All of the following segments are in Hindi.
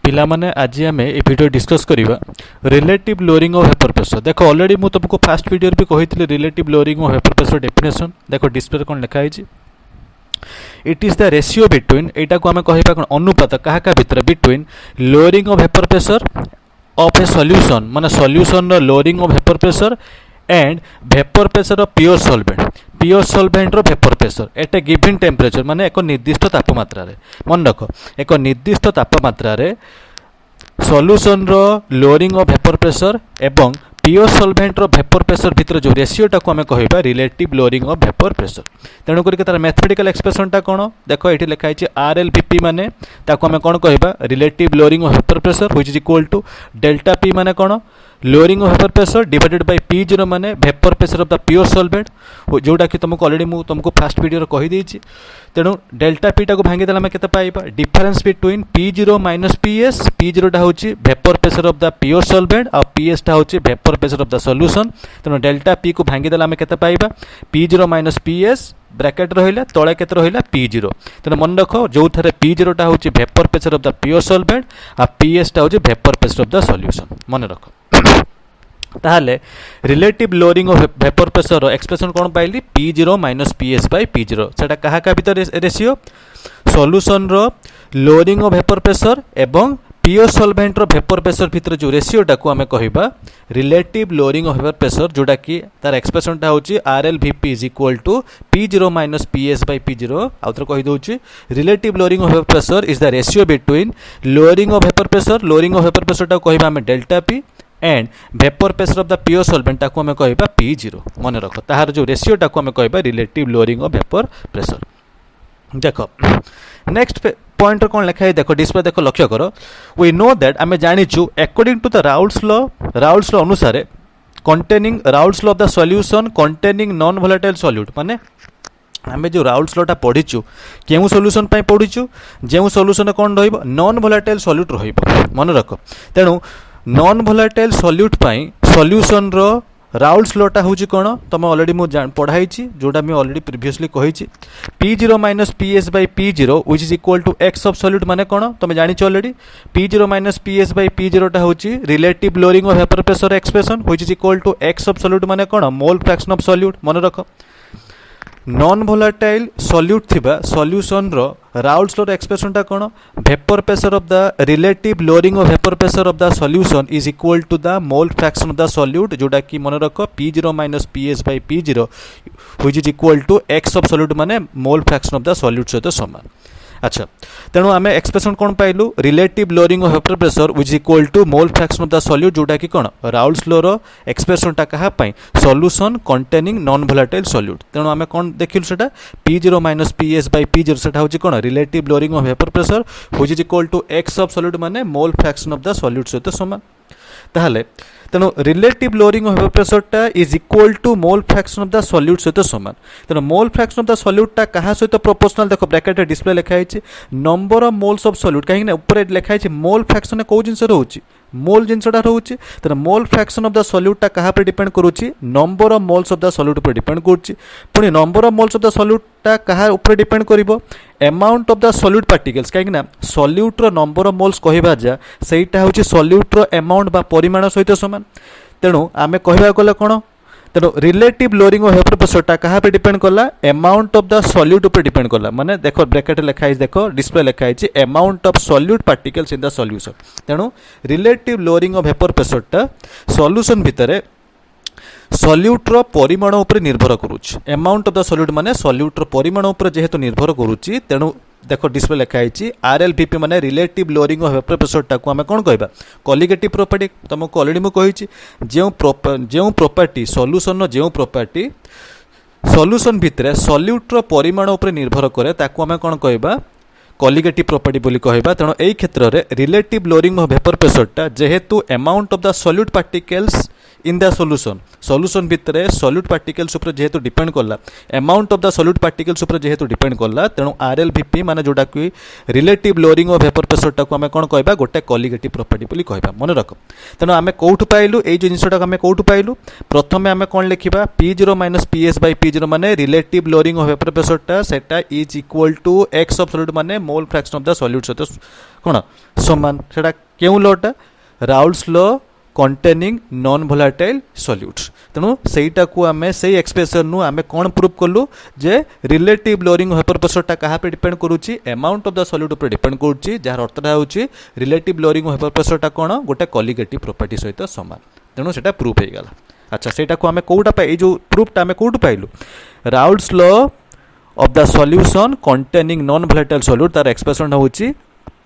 पिला माने आज आम ये वीडियो डिस्कस करवा relative lowering of vapour pressure. देख ऑलरेडी मुझे तुमको फास्ट वीडियो भी कही relative lowering of vapour pressure definition. देख डिस्प्ले कौन लिखाई it is the ratio between यहाँ को आम कह कौन अनुपात क्या क्या भितर between lowering of vapour pressure of a solution माने solution lowering of vapour pressure and vapour pressure of pure solvent रो vapour pressure at a given temperature माने एक निर्दिष्ट तापमात्रा रे। मन रख एक निर्दिष्ट तापमात्रा रे सॉल्यूशन रो लोअरिंग ऑफ वेपर प्रेशर एवं प्योर सॉल्वेंट रो वेपर प्रेशर भितर जो रेशियोटा को आम कहबा relative lowering of vapour pressure. तेणु करके तार मैथमेटिकल एक्सप्रेशनटा कौन देख ये लिखाई RLVP माने ताको आम कौन कहबा relative lowering of vapour pressure which is equal to delta P माने कौन lowering of vapour pressure divided by P0 माने vapour pressure of the pure solvent जोटा कि तुमको ऑलरेडी मु तुमको फास्ट वीडियो कहि देछि। तेणु डेल्टा P टाको भांगी देला केते पाइबा difference between P0 minus PS। P0 टा होछि vapour pressure of the pure solvent और PS टा होछि vapour pressure of the solution. तेणु डेल्टा P को भांगी देला केते पाइबा P0 माइनस PS ब्रैकेट रहिला तळे केते रहिला P0। तेणु मन रख जो थारे P0 टा होछि vapour pressure of the pure solvent और PS टा होछि vapour pressure of the solution. मन रख ताहले relative lowering of vapour pressure expression कौन पाइली P0 minus PS by P0 सेटा कहा का भीतर रेशियो सॉल्यूशन रो लोअरिंग ऑफ वेपर प्रेशर एवं प्योर सॉल्वेंट रो वेपर प्रेशर भीतर जो रेशियोटा को आम कहबा relative lowering of vapour pressure जोटा कि तार एक्सप्रेशनटा होची RLVP is equal to P0 minus PS by P0। आउथर कहि दोची relative lowering of vapour pressure is the ratio between lowering of vapour pressure टा कहबा हम delta P and vapour pressure of the pure solvent टाको आम कहबा P0। मन रख ताहार जो रेशियो टाको आम कहबा relative lowering of vapour pressure. देख नेक्स्ट पॉइंट कौन लिखा है देख डिस्प्ले देख लक्ष्य कर वी नो दैट आम जानिचु according to the Raoult's law अनुसार containing Raoult's law of the solution containing non volatile solute माने आम जो राउल्स लॉटा पढ़ीचु केउ सॉल्यूशन पाई पढ़ीचु जो सॉल्यूशन कौन रहिबो नॉन वोलेटाइल सॉल्यूट रहिबो। मन रख तेणु नॉन वोलेटाइल सॉल्यूट पाई सॉल्यूशन रो राउल्स लॉटा होची कोन तुम ऑलरेडी मु पढ़ाई जोटा मैं ऑलरेडी प्रीवियसली कही P0 minus PS by P0 which is equal to x of solute माने कोन तुम जानि already P0 minus PS by P0 टा होची relative lowering of vapour pressure expression which is equal to x of solute माने कोन मोल फ्रैक्शन ऑफ सॉल्यूट। मन रख नॉन वोलेटाइल सॉल्यूट थिबा सॉल्यूशन रो राउल्स लॉ एक्सप्रेशन टा कोन vapour pressure of the relative lowering of vapour pressure of the solution is equal to the mole fraction of the solute जोटा कि मन रख P0 minus PS by P0 which is equal to x of solute माने mole fraction of the solute सहित समान। अच्छा तेणु आम एक्सप्रेशन कौन पाइलु relative lowering of vapour pressure which is equal to mole fraction of the solute जोटा कि कौन राउल्स लॉ रो एक्सप्रेशन टा कहा पाई solution containing non volatile solute. तेणु आम कौन देखिलु सेटा P0 minus PS by P0 सेटा होची कौन relative lowering of vapour pressure which is equal to x of solute माने mole fraction of the solute सहित समान। ताहले तेणु relative lowering of vapour pressure टा is equal to mole fraction of the solute सहित समान। तेणु mole fraction of the solute टा कहा सहित प्रोपोर्शनल देख ब्रैकेट डिस्प्ले लिखाई number of moles of solute कहीं ऊपर लिखाई मोल फ्रैक्शन कौ जिनस रोचे मोल जिनसटा रोचे। तेणु mole fraction of the solute टा कहा पर डिपेंड करुच्ची number of moles of the solute पर डिपेंड करुच्ची। पुणी number of moles of the solute टा कहा ऊपर डिपेंड करिवो amount of the solute particles कहीं ना सॉल्यूट रो नंबर ऑफ मोल्स कहबा जा सेटा होची सॉल्यूट रो अमाउंट बा परिमाण सहित समान। तेणु आमे कहबा गले कोन तेणु relative lowering of vapour pressure टा कहा पे डिपेंड करला अमाउंट ऑफ द सॉल्यूट पर डिपेंड करला माने देखो ब्रैकेट लिखाई देखो डिस्प्ले लिखाई amount of solute particles in the solution. तेणु relative lowering of vapour pressure टा सॉल्यूशन भितरे सॉल्यूट रो परिमाण उपर निर्भर करूची अमाउंट ऑफ द सॉल्यूट माने सॉल्यूट रो परिमाण उपर जेहेतु निर्भर करूची। तेणु देखो डिस्प्ले लिखाई RLVP माने relative lowering of vapour pressure टाको आम कौन कहबा कॉलिगेटिव प्रॉपर्टी तुमको ऑलरेडी मु कही जो प्रॉपर्टी सॉल्यूशन जो प्रॉपर्टी सॉल्यूशन भितरे सॉल्यूट रो परिमाण उपर निर्भर करे ताको आम कौन कहबा कॉलिगेटिव प्रॉपर्टी बोली कहबा। तेणु एई क्षेत्र रे relative lowering of vapour pressure टा जेहेतु amount of the solute particles in the solution भितरे सॉल्यूट पार्टिकल्स ऊपर जेहेतु डिपेंड करला amount of the solute particles ऊपर जेहेतु डिपेंड करला तेणु RLVP माने जोटा कि relative lowering of vapour pressure टाको आमे कोन कहबा गोटे कॉलिगेटिव प्रॉपर्टी बोली कहबा। मन रख तेणु आमे कोठु पाइलु एई जो जिंसटा आमे कोठु पाइलु प्रथमे आमे कोन लिखिबा P0 minus PS by P0 माने relative lowering of vapour pressure टा सेटा is equal to x of solute माने mole fraction of the solute सहित कौन समान सेटा केउ लॉटा Raoult's law containing non volatile solutes तेणु सेटा को आमे से एक्सप्रेशन नु आमे कौन प्रूव कलु जे relative lowering of vapour pressure कहा पे डिपेंड करूची अमाउंट ऑफ द सॉल्यूट पर डिपेंड करूची जार अर्थटा होची relative lowering of vapour pressure कौन गोटे कॉलिगेटिव प्रॉपर्टी सहित समान तेणु सेटा प्रूफ हो गला। अच्छा सेटा को आमे कोउटा पाई जो प्रूफटा आमे कोउटु पाइलु Raoult's law of the solution containing non volatile solute तार एक्सप्रेशन होची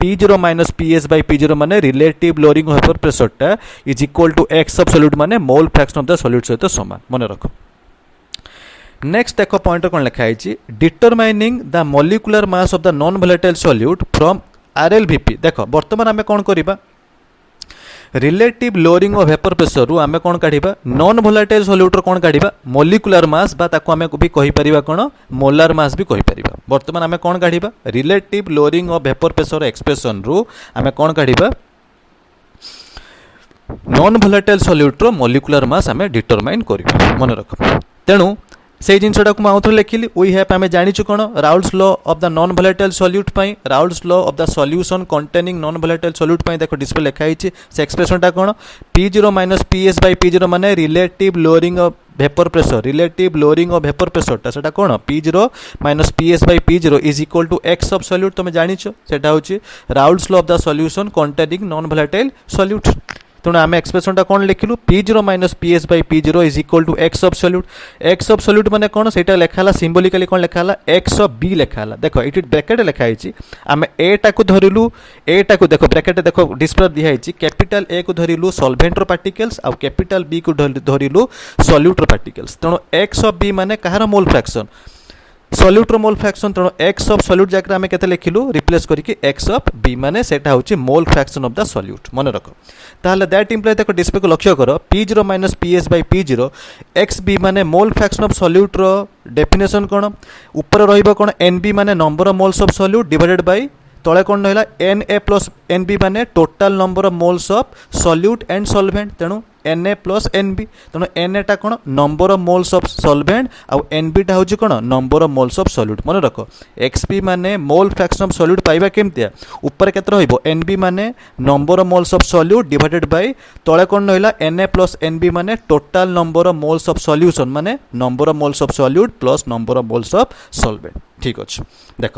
P0 minus PS by P0 माने relative lowering of vapour pressure टा is equal to x of solute माने mole fraction of the solute सहित समान मन रख। नेक्स्ट देखो पॉइंट कौन लिखा है determining the molecular mass of the non volatile solute from RLVP देखो बर्तमान आमे कौन करिबा relative lowering of vapour pressure रु आमे कौन काढिबा नॉन वोलेटाइल सॉल्यूट रो कौन काढिबा मॉलिक्यूलर मास बा ताको आमे भी कहि परिबा कोन मोलार मास भी कहि परिबा वर्तमान आमे कौन काढिबा relative lowering of vapour pressure expression रु आमे कौन काढिबा नॉन वोलेटाइल सॉल्यूट रो मॉलिक्यूलर मास आमे डिटरमाइन करिबा मन रख। तेणु से जिनसटा को आउथरे लिखिली वी हैव आमे जानिछु कोन Raoult's law of the non volatile solute पई Raoult's law of the solution containing non volatile solute पई देखो डिस्प्ले लिखा हिची से एक्सप्रेशनटा कोन P0 minus PS by P0 माने relative lowering of vapour pressure relative lowering of vapour pressure ता सेटा कोन P0 minus PS by P0 is equal to x of solute तमे जानिछु सेटा होची Raoult's law of the solution containing non volatile solute तेणु आम एक्सप्रेशनटा कौन लिखिलु P0 minus PS by P0 is equal to x of solute माने कौन सेटा लिखाला सिंबॉलिकली कौन लिखाला x ऑफ b लिखाला देखो इट ब्रैकेट लिखा हिची आम a टा को धरिलु a टा को देखो ब्रैकेट देखो डिस्प्ले दिया हिची कैपिटल A को धरिलु सॉल्वेंट रो पार्टिकल्स और कैपिटल B को धरिलु सॉल्यूट रो पार्टिकल्स तेणु x ऑफ b माने कहार मोल फ्रैक्शन सॉल्यूट रो मोल फ्रैक्शन तेणु x ऑफ सॉल्यूट जाकर आम केते लिखिलु रिप्लेस करके x ऑफ b माने सेटा होची मोल फ्रैक्शन ऑफ द सॉल्यूट मन रख ताहले दैट इंप्लाय देखो डिस्प्ले को लक्ष्य करो P0 minus PS by P0 XB माने मोल फ्रैक्शन ऑफ सॉल्यूट रो डेफिनेशन कोन ऊपर रहिबो कोन NB माने number of moles of solute divided by तले कौन रहा Na प्लस NB माने total number of moles of solute and solvent तेणु Na प्लस NB तेणु Na टा कौन number of moles of solvent आउ NB टा होची कौन number of moles of solute मन रख XP माने मोल फ्रैक्शन ऑफ सॉल्यूट पाइबा केमतिया ऊपर केते रहइबो NB माने number of moles of solute divided by तले कौन रहिला Na प्लस NB माने total number of moles of solution माने number of moles of solute plus number of moles of solvent ठीक अच्छे देख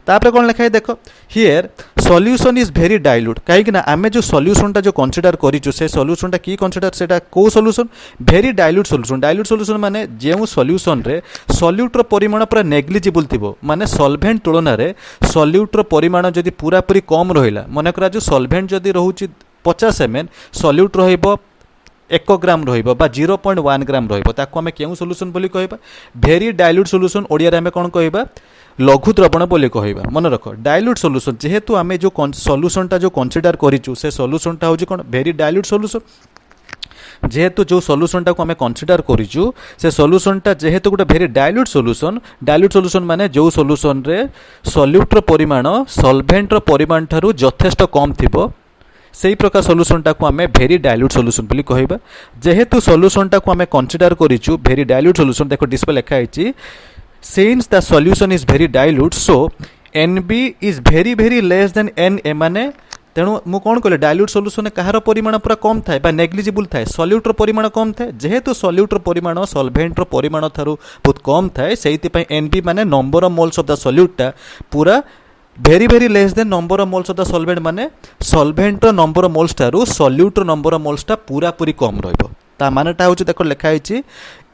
तापर कौन लिखा है देख here solution is very dilute कहीं ना आमे जो सॉल्यूशनटा जो कंसीडर करिचु से सॉल्यूशनटा की कंसीडर सेटा को सॉल्यूशन वेरी डाइल्यूट सॉल्यूशन माने जेउ सॉल्यूशन रे सॉल्यूट रो परिमाण पूरा नेग्लिजिबल थिबो माने सॉल्वेंट तुलना रे सॉल्यूट रो परिमाण जदी पूरा पूरी कम रहिला माने करा जो सॉल्वेंट जदी रहउची 50 ml सॉल्यूट रहइबो 1 ग्राम रहिबो बा 0.1 ग्राम रहिबो ताको आमे केउ सॉल्यूशन बोली कहबा वेरी डाइल्यूट सॉल्यूशन ओडिया रे आमे कोन कहबा लघु द्रवण बोली कहबा मन रख डाइल्यूट सॉल्यूशन जेहेतु आमे जो सॉल्यूशनटा जो कंसीडर करिचु से सॉल्यूशनटा होची कोन वेरी डाइल्यूट सॉल्यूशन जेहेतु जो सॉल्यूशनटा को आमे कंसीडर करिचु से सॉल्यूशनटा जेहेतु गोटे वेरी डाइल्यूट सॉल्यूशन माने जो सॉल्यूशन रे सॉल्यूट रो परिमाण सॉल्वेंट रो परिमाण थारु यथेष्ट कम थिबो से ही प्रकार सॉल्यूशनटा को आमे वेरी डाइल्यूट सॉल्यूशन बोली कहबा जेहेतु सॉल्यूशनटा को आमे कंसीडर करिचु वेरी डाइल्यूट सॉल्यूशन देखो डिस्प्ले लिखा हिची since the solution is very dilute so NB is very less then Na माने तेणु मु कौन कहले डाइल्यूट सॉल्यूशन कहार परिमाण पूरा कम थाए बा नेग्लिजिबल थाए सॉल्यूट रो परिमाण कम थाए जेहेतु सॉल्यूट रो परिमाण सॉल्वेंट रो परिमाण थारु बहुत कम थाए सेहिति पई NB माने number of moles of the सॉल्यूटटा पूरा very less than number of moles of the solvent माने सॉल्वेंट रो नंबर ऑफ मोल्स थारु सॉल्यूट रो नंबर ऑफ मोल्स टा पूरा पूरी कम रहइबो ता मानेटा होची देखो लिखा हिची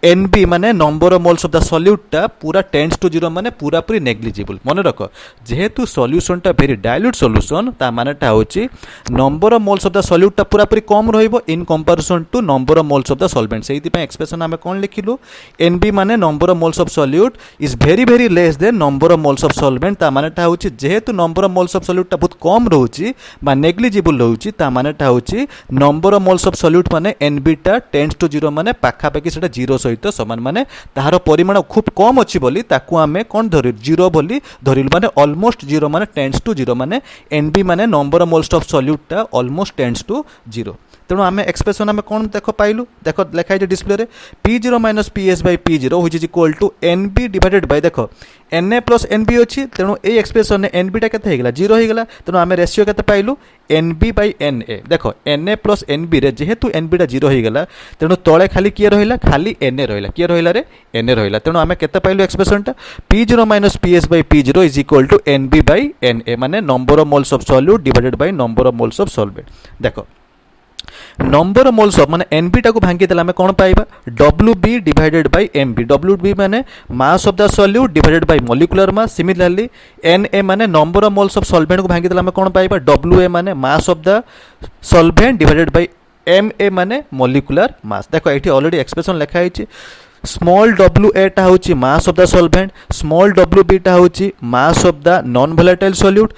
NB माने number of moles of the सॉल्यूटटा पूरा टेंड्स टू 0 माने पूरा पूरी नेग्लिजिबल मन रख जेहेतु सॉल्यूशनटा वेरी डाइल्यूट सॉल्यूशन ता मानेटा होची number of moles of the सॉल्यूटटा पूरा पूरी कम रहइबो in comparison to number of moles of the solvent सेहिति पय एक्सप्रेशन हमें कोन लिखिलु NB माने number of moles of solute is very less than number of moles of solvent ता मानेटा होची जेहेतु नंबर ऑफ मोल्स ऑफ सॉल्यूटटा बहुत कम रहउची बा नेग्लिजिबल रहउची ता मानेटा होची number of moles of solute माने NB टा टेंड्स टू 0 माने पाखा पाखी सेटा 0 सहित समान माने ताहार परिमाण खूब कम अछि बोली ताकू आमे कोन धरि 0 बोली धरिलु माने ऑलमोस्ट 0 माने टेंड्स टू 0 माने NB माने number of moles of solute टा ऑलमोस्ट टेंड्स टू 0 तेणु आम एक्सप्रेशन आम कौन देख पाइलु देख लिखाई display P0 minus PS by P0 which is equal to NB divided by देख Na प्लस NB अच्छी तेणु ये एक्सप्रेशन NB टा केते होगा 0 होगा तेणु आम रेशियो केते पाइलु NB बाय Na देख Na प्लस NB रे जेहेतु NB टा 0 होगा तेणु तले खाली किए रहा खाली Na रहा किए रहा रे Na रहा तेणु आम केते पाइलु एक्सप्रेशन टा P0 minus PS by P0 is equal to NB by Na माने number of moles of solute divided by number of moles of solvent देख नंबर ऑफ मोल्स ऑफ माने एनबी टाको भांगी देला हमें कोन पाइबा WB divided by MB WB माने mass of the solute divided by molecular mass similarly NA माने number of moles of solvent को भांगी देला हमें कोन पाइबा डब्ल्यूए माने mass of the solvent divided bye MA माने मॉलिक्यूलर मास देखो एठी ऑलरेडी एक्सप्रेशन लिखा है स्मॉल डब्ल्यू ए टा होची mass of the solvent small W B टा होची mass of the non volatile solute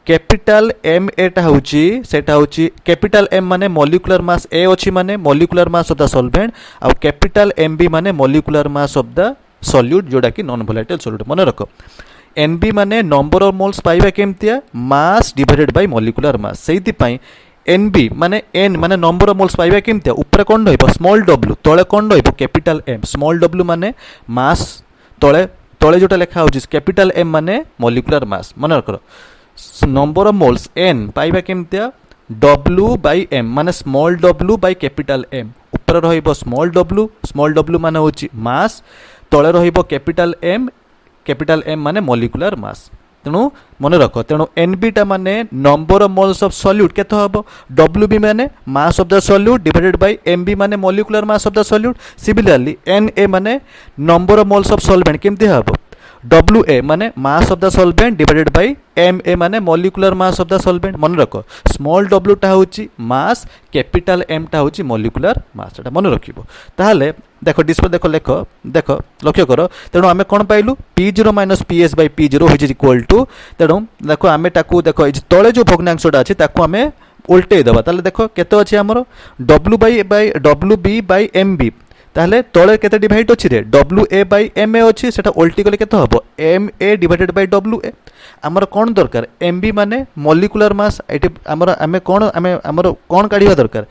capital M एटा होची सेटा होची कैपिटल एम माने मॉलिक्यूलर मास ए अछि माने molecular mass of the solvent और कैपिटल एम बी माने molecular mass of the solute जोड़ा कि नॉन वोलेटाइल सॉल्यूट मन रख एन बी माने नंबर ऑफ मोल्स पाइबा केमतिया mass divided by molecular mass सेति पई एन बी माने एन माने नंबर ऑफ मोल्स पाइबा केमतिया ऊपर कोन रहइबो स्मॉल डब्ल्यू तळे कोन रहइबो कैपिटल एम स्मॉल डब्ल्यू माने मास तळे तळे जोटा लिखा होची कैपिटल एम माने मॉलिक्यूलर मास मन रख नंबर ऑफ मोल्स एन पाइबा केमतिया डब्ल्यू बाय एम माने small W by capital M ऊपर रहिबो स्मॉल डब्ल्यू माने होची मास तळे रहिबो कैपिटल एम माने मॉलिक्यूलर मास तेणु मन रख तेणु एनबी टा माने number of moles of solute केते हबो डब्ल्यूबी माने mass of the solute divided by MB माने molecular mass of the solute similarly NA माने number of moles of solvent केमति हबो WA माने mass of the solvent divided by MA माने molecular mass of the solvent मन रख स्मॉल w टा होची मास कैपिटल M टा होची मॉलिक्यूलर मास एटा मन रखिबो ताहाले देखो डिस्प्ले देखो देखो लक्ष्य कर तेणु आमे कोन पाइलु P0 minus PS by P0 which is equal to तेणु देखो आमे टाकू देखो तळे जो भग्नांशटा अछि ताकू आमे उल्टे देबा ताले देखो केते अछि हमरो WB बाय MB ताहले तळे केते डिवाइड अछि रे WA बाय MA अछि सेटा उल्टी गले केते हबो MA डिवाइडेड बाय WA हमर कोन दरकार MB माने मॉलिक्यूलर मास एटी हमर आमे कोन हमर कोन काढिबा दरकार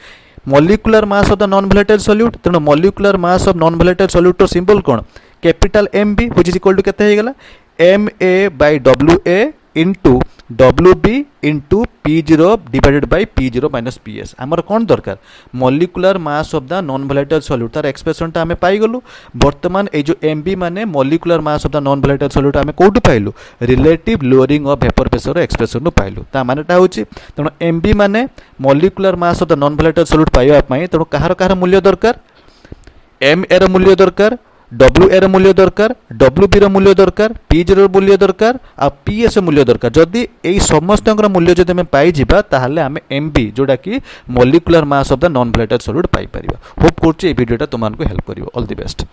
molecular mass of the non volatile solute तेनो molecular mass of non volatile solute तो सिंबल कोन capital MB which is equal to केते हे गेला MA by WA into WB into P0 divided by P0 minus PS आमर कौन दरकार molecular mass of the non volatile solute तार एक्सप्रेशन ता हमें पाई गलु वर्तमान ए जो MB माने molecular mass of the non volatile solute हमें कोठु पाइलु relative lowering of vapour pressure expression नु पाइलु ता मानेटा होची तनो MB माने molecular mass of the non volatile solute पाइबा पई तनो कहार मूल्य दरकार MA र मूल्य दरकार WA र मूल्य दरकार WB र मूल्य दरकार P0 र मूल्य दरकार आ PS मूल्य दरकार जदि एई समस्तंकर मूल्य जदि हम पाई जिबा ताहाले हम MB जोडा कि molecular mass of the non volatile solute पाई परिबा होप करछि ए वीडियोटा तुमन को हेल्प करिवो ऑल द बेस्ट।